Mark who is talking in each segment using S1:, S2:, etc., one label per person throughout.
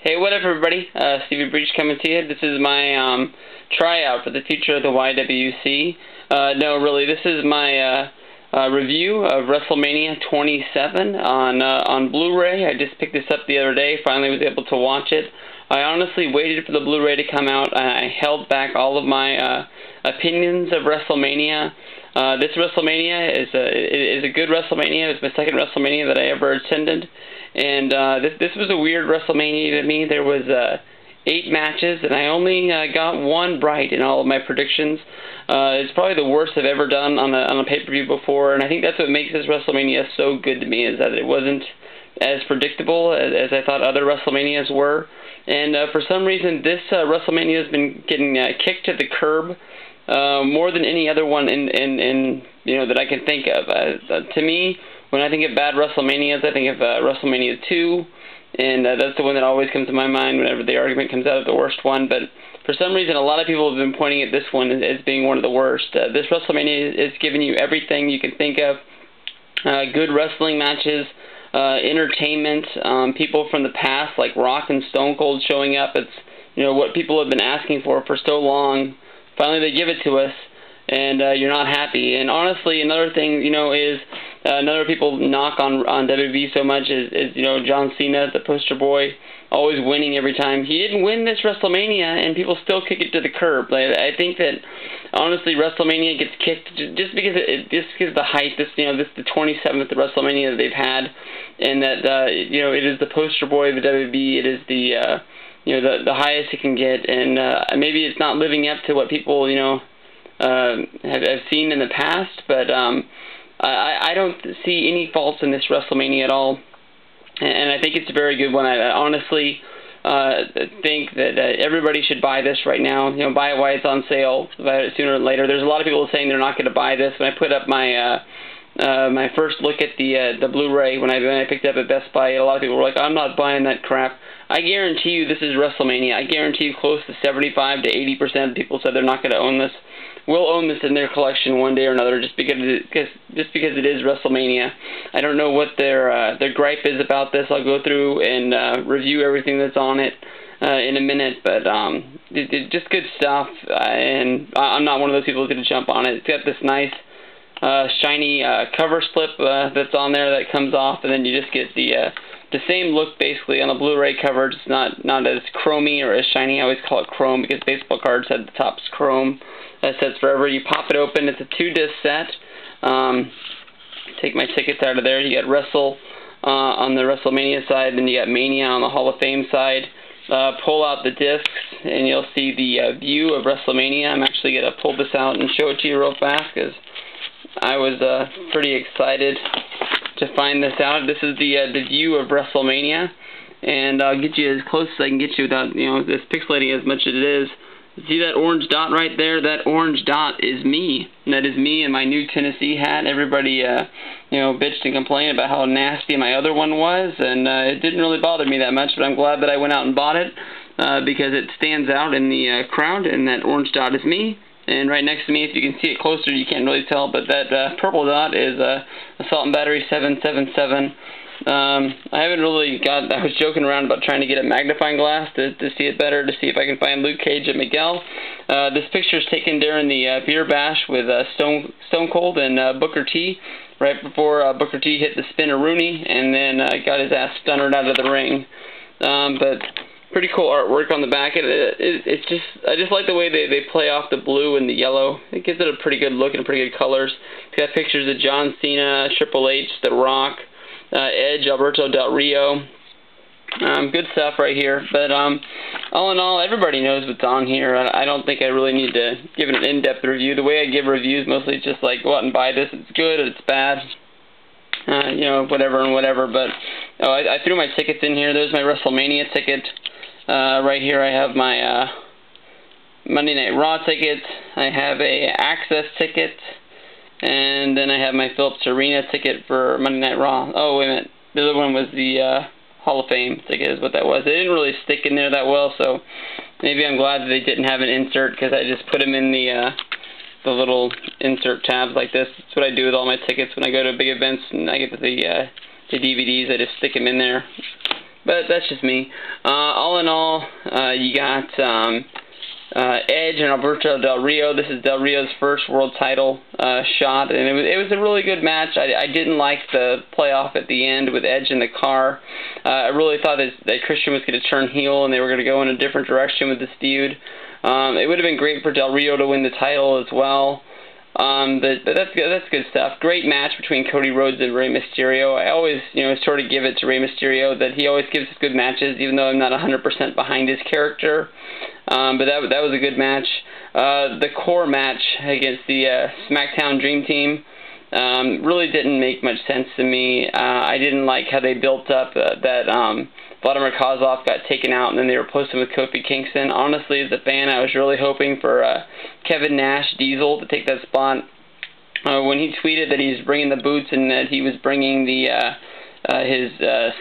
S1: Hey, what up, everybody? Stevie Breach coming to you. This is my tryout for the future of the YWC. No, really, this is my review of Wrestlemania 27 on Blu-ray. I just picked this up the other day. Finally was able to watch it. I honestly waited for the Blu-ray to come out. I held back all of my opinions of Wrestlemania. This Wrestlemania is a good Wrestlemania. It's my second Wrestlemania that I ever attended. And this was a weird Wrestlemania to me. There was 8 matches, and I only got one right in all of my predictions. It's probably the worst I've ever done on a pay-per-view before, and I think that's what makes this Wrestlemania so good to me, is that it wasn't as predictable as I thought other Wrestlemanias were. And for some reason, this Wrestlemania has been getting kicked to the curb more than any other one in that I can think of. To me, when I think of bad WrestleManias, I think of WrestleMania 2, and that's the one that always comes to my mind whenever the argument comes out of the worst one. But for some reason, a lot of people have been pointing at this one as being one of the worst. This WrestleMania is giving you everything you can think of: good wrestling matches, entertainment, people from the past like Rock and Stone Cold showing up. It's what people have been asking for so long. Finally, they give it to us, and you're not happy. And honestly, another thing, is another people knock on WWE so much is John Cena, the poster boy, always winning every time. He didn't win this WrestleMania, and people still kick it to the curb. I think that honestly, WrestleMania gets kicked just because the hype. This the 27th WrestleMania that they've had, and that it is the poster boy of the WWE. It is the the highest it can get, and maybe it's not living up to what people have seen in the past, but I don't see any faults in this WrestleMania at all, and I think it's a very good one. I honestly think that everybody should buy this right now. Buy it while it's on sale, buy it sooner or later. There's a lot of people saying they're not going to buy this. When I put up my my first look at the Blu-ray when I picked it up at Best Buy, a lot of people were like, "I'm not buying that crap." I guarantee you this is WrestleMania. I guarantee you close to 75 to 80% of people said they're not going to own this. Will own this in their collection one day or another, just because it is WrestleMania. I don't know what their gripe is about this. I'll go through and review everything that's on it in a minute, but just good stuff. And I'm not one of those people who's going to jump on it. It's got this nice shiny cover slip that's on there that comes off, and then you just get the same look basically on a Blu-ray cover. It's not as chromy or as shiny. I always call it chrome because baseball cards have the top's chrome. That sets forever. You pop it open. It's a 2-disc set. Take my tickets out of there. You got Wrestle on the WrestleMania side, then you got Mania on the Hall of Fame side. Pull out the discs, and you'll see the view of WrestleMania. I'm actually going to pull this out and show it to you real fast because I was pretty excited to find this out. This is the view of WrestleMania, and I'll get you as close as I can get you without this pixelating as much as it is. See that orange dot right there? That orange dot is me. And that is me in my new Tennessee hat. Everybody bitched and complained about how nasty my other one was, and it didn't really bother me that much, but I'm glad that I went out and bought it because it stands out in the crowd, and that orange dot is me. And right next to me, if you can see it closer, you can't really tell, but that purple dot is Assault and Battery 777. I haven't really I was joking around about trying to get a magnifying glass to see it better, to see if I can find Luke Cage and Miguel. This picture is taken during the beer bash with Stone Cold and Booker T, right before Booker T hit the spinner Rooney, and then got his ass stunnered out of the ring. But pretty cool artwork on the back. I just like the way they play off the blue and the yellow. It gives it a pretty good look and pretty good colors. It's got pictures of John Cena, Triple H, The Rock, Edge, Alberto Del Rio. Good stuff right here. But all in all, everybody knows what's on here. I don't think I really need to give it an in-depth review. The way I give reviews mostly is just like, go out and buy this. It's good, it's bad. Whatever and whatever. But I threw my tickets in here. There's my WrestleMania ticket. Right here I have my Monday Night Raw ticket. I have a Access ticket. And then I have my Phillips Arena ticket for Monday Night Raw. Oh, wait a minute. The other one was the Hall of Fame ticket is what that was. They didn't really stick in there that well, so maybe I'm glad that they didn't have an insert because I just put them in the little insert tabs like this. That's what I do with all my tickets when I go to big events and I get the DVDs. I just stick them in there. but that's just me. All in all, you got Edge and Alberto Del Rio. This is Del Rio's first world title shot, and it was a really good match. I didn't like the playoff at the end with Edge in the car. I really thought that Christian was going to turn heel and they were going to go in a different direction with this feud. It would have been great for Del Rio to win the title as well. But that's good stuff. Great match between Cody Rhodes and Rey Mysterio. I always, sort of give it to Rey Mysterio that he always gives us good matches, even though I'm not 100% behind his character. But that was a good match. The core match against the SmackDown Dream Team really didn't make much sense to me. I didn't like how they built up that Vladimir Kozlov got taken out and then they replaced him with Kofi Kingston. Honestly, as a fan, I was really hoping for Kevin Nash Diesel to take that spot. When he tweeted that he's bringing the boots and that he was bringing his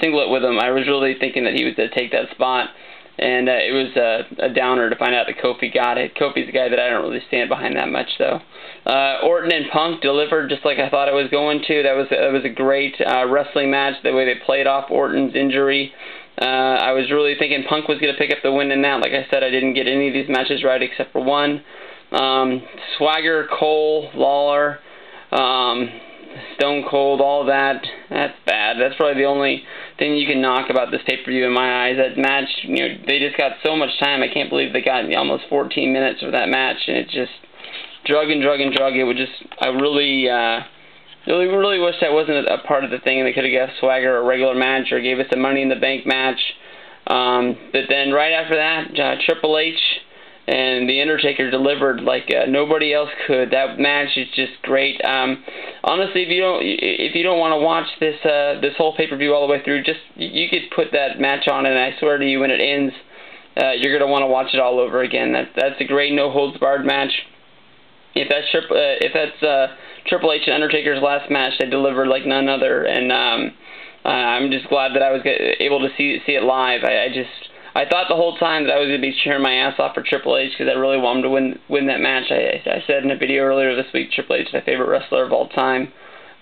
S1: singlet with him, I was really thinking that he was going to take that spot. And it was a downer to find out that Kofi got it. Kofi's a guy that I don't really stand behind that much, though. Orton and Punk delivered just like I thought it was going to. That was a great wrestling match, the way they played off Orton's injury. I was really thinking Punk was going to pick up the win in that. Like I said, I didn't get any of these matches right except for one. Swagger, Cole, Lawler, Stone Cold, all that. That's bad. That's probably the only thing you can knock about this pay-per-view in my eyes. That match, they just got so much time. I can't believe they got almost 14 minutes for that match, and it just drug and drug and drug. It would just, I really wish that wasn't a part of the thing, and they could have given Swagger a regular match or gave us a Money in the Bank match. But then right after that, Triple H and The Undertaker delivered like nobody else could. That match is just great. Honestly, if you don't want to watch this whole pay-per-view all the way through, just you could put that match on, and I swear to you, when it ends, you're gonna want to watch it all over again. That's a great no-holds-barred match. If that's Triple H and Undertaker's last match, they delivered like none other, and I'm just glad that I was able to see it live. I thought the whole time that I was going to be cheering my ass off for Triple H because I really wanted him to win that match. I said in a video earlier this week, Triple H is my favorite wrestler of all time.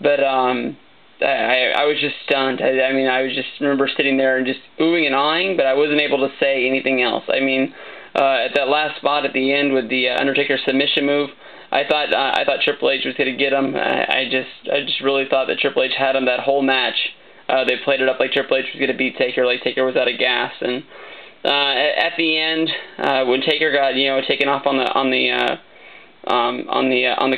S1: But I was just stunned. I mean, I just remember sitting there and just oohing and ahhing, but I wasn't able to say anything else. I mean, at that last spot at the end with the Undertaker submission move, I thought Triple H was going to get him. I just really thought that Triple H had him that whole match. They played it up like Triple H was going to beat Taker, like Taker was out of gas, and at the end, when Taker got taken off on the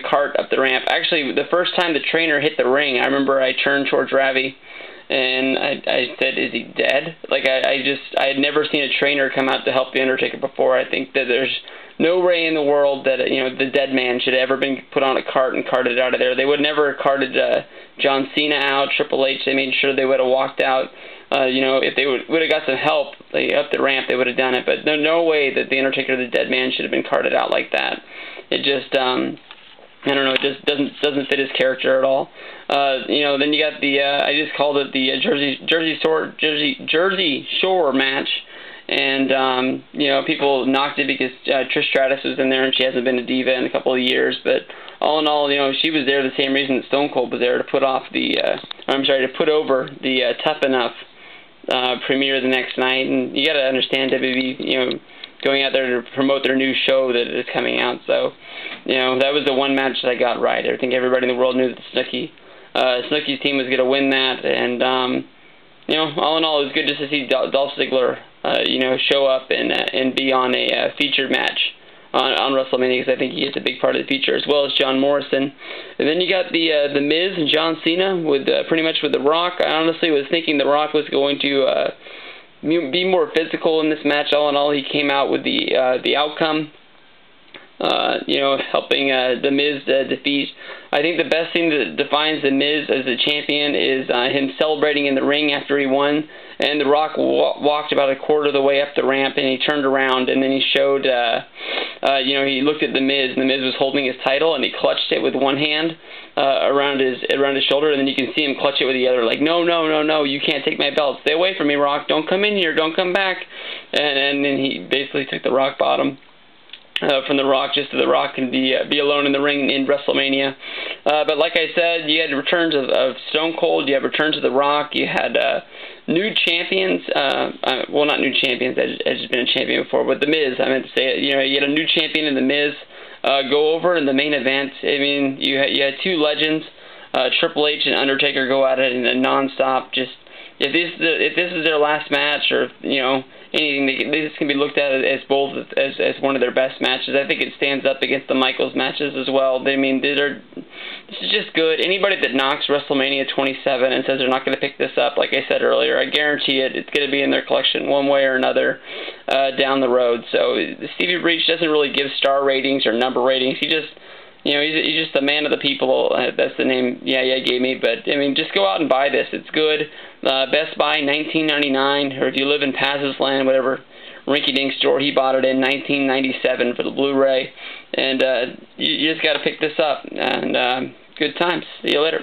S1: cart up the ramp. Actually, the first time the trainer hit the ring, I remember I turned towards Ravi, and I said, "Is he dead?" Like I had never seen a trainer come out to help the Undertaker before. I think that there's no way in the world that the dead man should have ever been put on a cart and carted out of there. They would never have carted John Cena out. Triple H, they made sure they would have walked out. If they would have got some help up the ramp, they would have done it. But no way that the Undertaker, the dead man, should have been carted out like that. It just, I don't know, it just doesn't fit his character at all. Then you got the, I just called it the Jersey Shore match. And, people knocked it because Trish Stratus was in there and she hasn't been a diva in a couple of years. But all in all, she was there the same reason that Stone Cold was there, to put over the Tough Enough premiere the next night. And you got to understand WWE, going out there to promote their new show that is coming out. So, that was the one match that I got right. I think everybody in the world knew that Snooki's team was going to win that. And, all in all, it was good just to see Dolph Ziggler, show up and be on a featured match on Wrestlemania, because I think he is a big part of the feature, as well as John Morrison. And then you got the Miz and John Cena with pretty much with The Rock. I honestly was thinking The Rock was going to be more physical in this match. All in all, he came out with the outcome. Helping the Miz defeat. I think the best thing that defines the Miz as a champion is him celebrating in the ring after he won. And The Rock walked about a quarter of the way up the ramp, and he turned around, and then he showed, he looked at the Miz, and the Miz was holding his title, and he clutched it with one hand around his shoulder, and then you can see him clutch it with the other, like, no, you can't take my belt. Stay away from me, Rock. Don't come in here. Don't come back. And then he basically took the rock bottom. from The Rock, just so The Rock can be alone in the ring in WrestleMania. But like I said, you had returns of Stone Cold, you had returns of The Rock, you had new champions, well, not new champions, Edge has been a champion before, but The Miz, I meant to say it. You know, you had a new champion in The Miz go over in the main event. I mean, you had two legends, Triple H and Undertaker, go at it in a non-stop. Just if this is their last match, or you know, anything, this can be looked at as both as one of their best matches. I think it stands up against the Michaels matches as well. I mean, this is just good. Anybody that knocks WrestleMania 27 and says they're not going to pick this up, like I said earlier, I guarantee it's going to be in their collection one way or another down the road. So Stevie Breach doesn't really give star ratings or number ratings. He just, you know, he's just a man of the people. That's the name Yeah gave me. But I mean, just go out and buy this. It's good. Best Buy, $19.99, or if you live in Paz's Land, whatever rinky-dink store he bought it in, $19.97 for the Blu-ray. And you just got to pick this up. And good times. See you later.